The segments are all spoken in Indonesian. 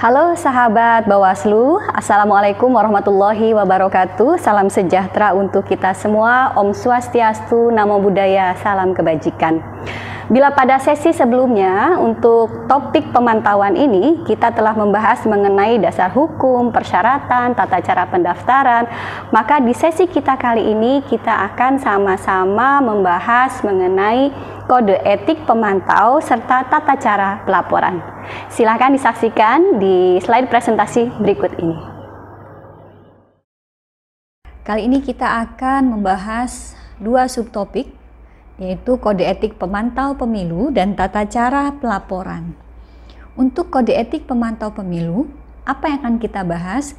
Halo sahabat Bawaslu, Assalamualaikum warahmatullahi wabarakatuh. Salam sejahtera untuk kita semua. Om Swastiastu, Namo Buddhaya, salam kebajikan. Bila pada sesi sebelumnya untuk topik pemantauan ini kita telah membahas mengenai dasar hukum, persyaratan, tata cara pendaftaran, maka di sesi kita kali ini kita akan sama-sama membahas mengenai kode etik pemantau serta tata cara pelaporan. Silahkan disaksikan di slide presentasi berikut ini. Kali ini kita akan membahas dua subtopik, yaitu kode etik pemantau pemilu dan tata cara pelaporan. Untuk kode etik pemantau pemilu, apa yang akan kita bahas?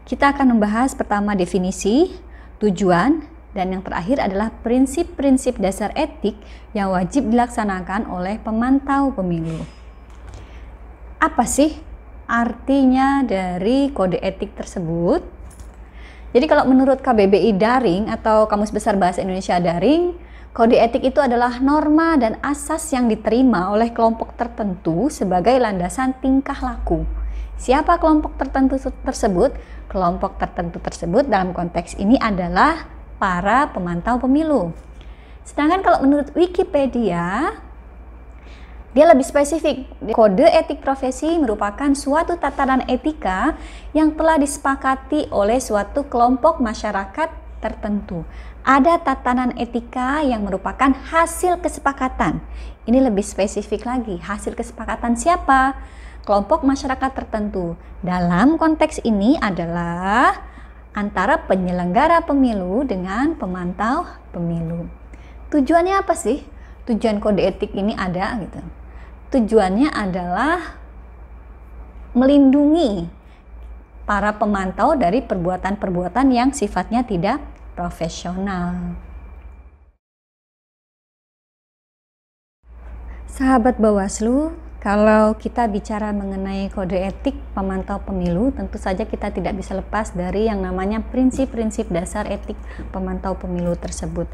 Kita akan membahas pertama definisi, tujuan, dan yang terakhir adalah prinsip-prinsip dasar etik yang wajib dilaksanakan oleh pemantau pemilu. Apa sih artinya dari kode etik tersebut? Jadi kalau menurut KBBI Daring atau Kamus Besar Bahasa Indonesia Daring, kode etik itu adalah norma dan asas yang diterima oleh kelompok tertentu sebagai landasan tingkah laku. Siapa kelompok tertentu tersebut? Kelompok tertentu tersebut dalam konteks ini adalah para pemantau pemilu. Sedangkan kalau menurut Wikipedia, dia lebih spesifik. Kode etik profesi merupakan suatu tatanan etika yang telah disepakati oleh suatu kelompok masyarakat tertentu. Ada tatanan etika yang merupakan hasil kesepakatan. Ini lebih spesifik lagi, hasil kesepakatan siapa? Kelompok masyarakat tertentu. Dalam konteks ini adalah antara penyelenggara pemilu dengan pemantau pemilu. Tujuannya apa sih? Tujuan kode etik ini ada gitu. Tujuannya adalah melindungi para pemantau dari perbuatan-perbuatan yang sifatnya tidak profesional. Sahabat Bawaslu, kalau kita bicara mengenai kode etik pemantau pemilu, tentu saja kita tidak bisa lepas dari yang namanya prinsip-prinsip dasar etik pemantau pemilu tersebut.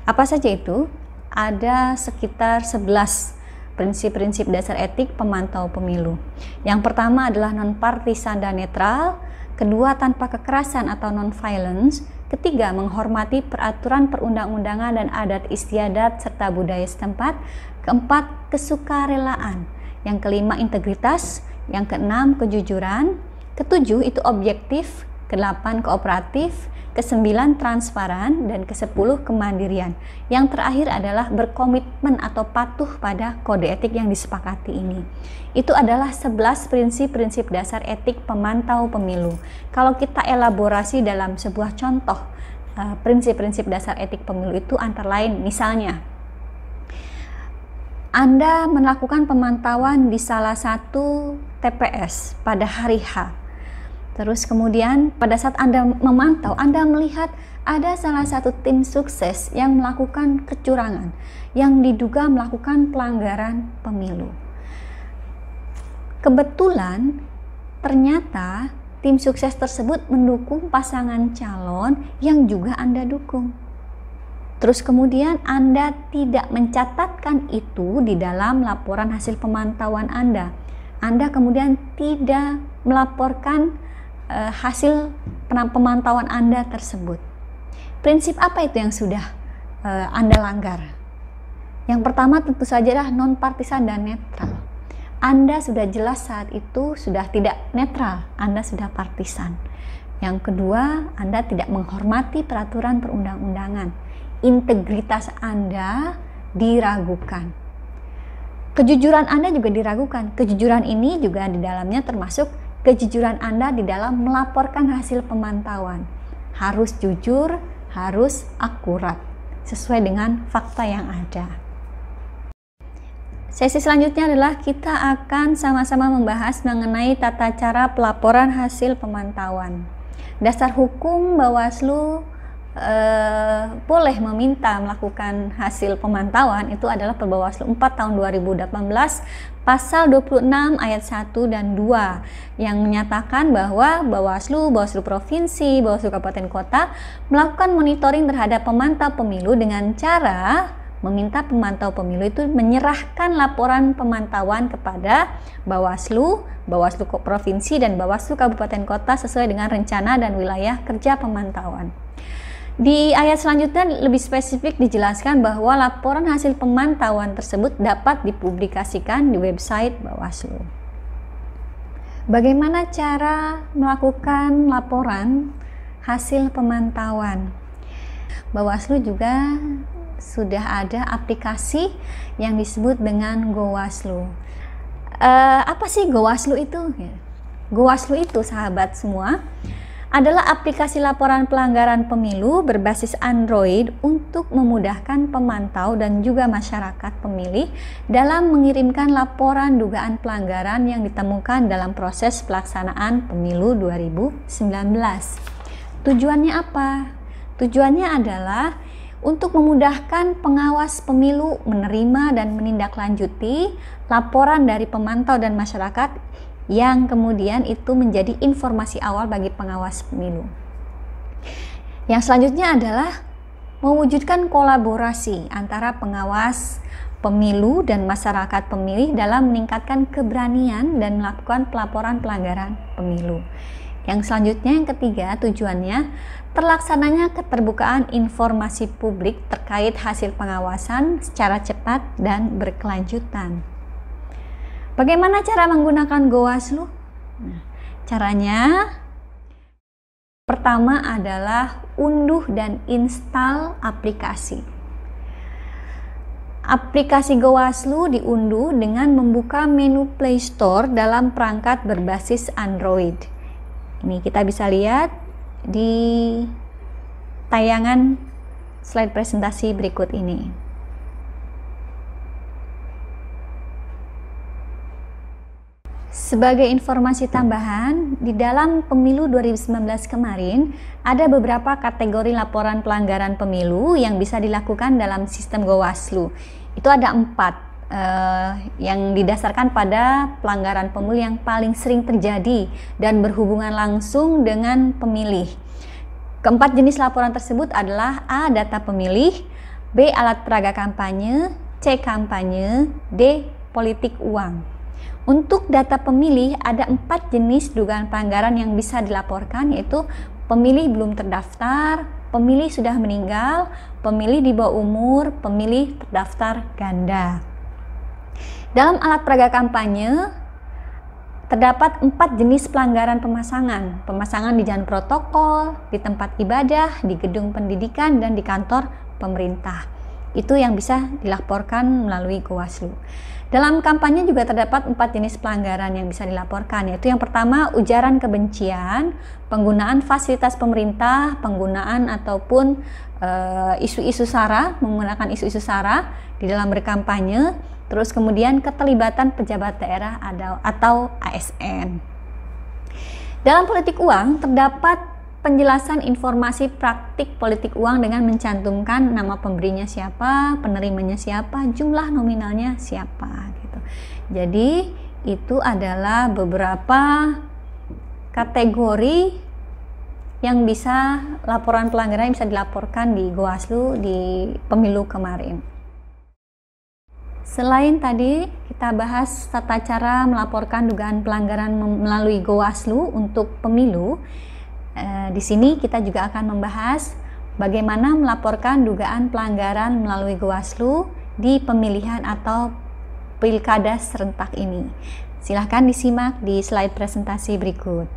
Apa saja itu? Ada sekitar 11 prinsip-prinsip dasar etik pemantau pemilu. Yang pertama adalah non-partisan dan netral, kedua tanpa kekerasan atau non-violence, ketiga menghormati peraturan perundang-undangan dan adat istiadat serta budaya setempat, keempat kesukarelaan, yang kelima integritas, yang keenam kejujuran, ketujuh itu objektif, kedelapan kooperatif, kesembilan transparan, dan kesepuluh kemandirian. Yang terakhir adalah berkomitmen atau patuh pada kode etik yang disepakati ini. Itu adalah 11 prinsip-prinsip dasar etik pemantau pemilu. Kalau kita elaborasi dalam sebuah contoh prinsip-prinsip dasar etik pemilu itu antara lain, misalnya Anda melakukan pemantauan di salah satu TPS pada hari H. Terus kemudian pada saat Anda memantau, Anda melihat ada salah satu tim sukses yang melakukan kecurangan, yang diduga melakukan pelanggaran pemilu. Kebetulan ternyata tim sukses tersebut mendukung pasangan calon yang juga Anda dukung. Terus kemudian Anda tidak mencatatkan itu di dalam laporan hasil pemantauan Anda. Anda kemudian tidak melaporkan hasil pemantauan Anda tersebut. Prinsip apa itu yang sudah Anda langgar? Yang pertama tentu saja adalah non-partisan dan netral. Anda sudah jelas saat itu sudah tidak netral, Anda sudah partisan. Yang kedua, Anda tidak menghormati peraturan perundang-undangan. Integritas Anda diragukan. Kejujuran Anda juga diragukan. Kejujuran ini juga di dalamnya termasuk kejujuran Anda di dalam melaporkan hasil pemantauan. Harus jujur, harus akurat, sesuai dengan fakta yang ada. Sesi selanjutnya adalah kita akan sama-sama membahas mengenai tata cara pelaporan hasil pemantauan. Dasar hukum Bawaslu boleh meminta melakukan hasil pemantauan itu adalah Perbawaslu 4 tahun 2018 pasal 26 ayat 1 dan 2 yang menyatakan bahwa Bawaslu Provinsi, Bawaslu Kabupaten Kota melakukan monitoring terhadap pemantau pemilu dengan cara meminta pemantau pemilu itu menyerahkan laporan pemantauan kepada Bawaslu, Bawaslu Provinsi, dan Bawaslu Kabupaten Kota sesuai dengan rencana dan wilayah kerja pemantauan. Di ayat selanjutnya lebih spesifik dijelaskan bahwa laporan hasil pemantauan tersebut dapat dipublikasikan di website Bawaslu. Bagaimana cara melakukan laporan hasil pemantauan? Bawaslu juga sudah ada aplikasi yang disebut dengan GoWaslu. Apa sih GoWaslu itu? GoWaslu itu, sahabat semua, adalah aplikasi laporan pelanggaran pemilu berbasis Android untuk memudahkan pemantau dan juga masyarakat pemilih dalam mengirimkan laporan dugaan pelanggaran yang ditemukan dalam proses pelaksanaan pemilu 2019. Tujuannya apa? Tujuannya adalah untuk memudahkan pengawas pemilu menerima dan menindaklanjuti laporan dari pemantau dan masyarakat yang kemudian itu menjadi informasi awal bagi pengawas pemilu. Yang selanjutnya adalah mewujudkan kolaborasi antara pengawas pemilu dan masyarakat pemilih dalam meningkatkan keberanian dan melakukan pelaporan pelanggaran pemilu. Yang selanjutnya, yang ketiga, tujuannya terlaksananya keterbukaan informasi publik terkait hasil pengawasan secara cepat dan berkelanjutan. Bagaimana cara menggunakan GoWaslu? Caranya pertama adalah unduh dan install aplikasi. Aplikasi GoWaslu diunduh dengan membuka menu Play Store dalam perangkat berbasis Android. Ini kita bisa lihat di tayangan slide presentasi berikut ini. Sebagai informasi tambahan, di dalam pemilu 2019 kemarin ada beberapa kategori laporan pelanggaran pemilu yang bisa dilakukan dalam sistem GoWaslu. Itu ada 4 yang didasarkan pada pelanggaran pemilu yang paling sering terjadi dan berhubungan langsung dengan pemilih. Keempat jenis laporan tersebut adalah A. Data pemilih, B. Alat peraga kampanye, C. Kampanye, D. Politik uang. Untuk data pemilih ada 4 jenis dugaan pelanggaran yang bisa dilaporkan, yaitu pemilih belum terdaftar, pemilih sudah meninggal, pemilih di bawah umur, pemilih terdaftar ganda. Dalam alat peraga kampanye terdapat 4 jenis pelanggaran pemasangan. Pemasangan di jalan protokol, di tempat ibadah, di gedung pendidikan, dan di kantor pemerintah. Itu yang bisa dilaporkan melalui GoWaslu. Dalam kampanye juga terdapat 4 jenis pelanggaran yang bisa dilaporkan, yaitu yang pertama ujaran kebencian, penggunaan fasilitas pemerintah, penggunaan ataupun isu-isu sara, menggunakan isu-isu sara di dalam berkampanye, terus kemudian keterlibatan pejabat daerah atau ASN. Dalam politik uang terdapat penjelasan informasi praktik politik uang dengan mencantumkan nama pemberinya siapa, penerimanya siapa, jumlah nominalnya siapa gitu. Jadi itu adalah beberapa kategori yang bisa laporan pelanggaran yang bisa dilaporkan di GoWaslu di pemilu kemarin. Selain tadi kita bahas tata cara melaporkan dugaan pelanggaran melalui GoWaslu untuk pemilu, di sini kita juga akan membahas bagaimana melaporkan dugaan pelanggaran melalui GoWaslu di pemilihan atau pilkada serentak ini. Silahkan disimak di slide presentasi berikut.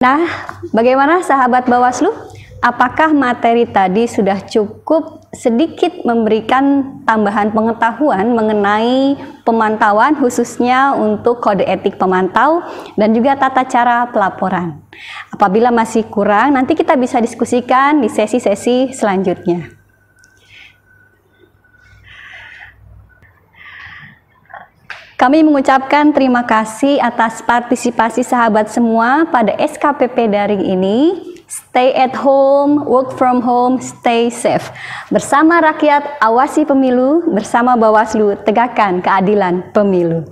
Nah, bagaimana sahabat Bawaslu? Apakah materi tadi sudah cukup sedikit memberikan tambahan pengetahuan mengenai pemantauan, khususnya untuk kode etik pemantau dan juga tata cara pelaporan? Apabila masih kurang, nanti kita bisa diskusikan di sesi-sesi selanjutnya. Kami mengucapkan terima kasih atas partisipasi sahabat semua pada SKPP daring ini. Stay at home, work from home, stay safe. Bersama rakyat, awasi pemilu, bersama Bawaslu, tegakkan keadilan pemilu.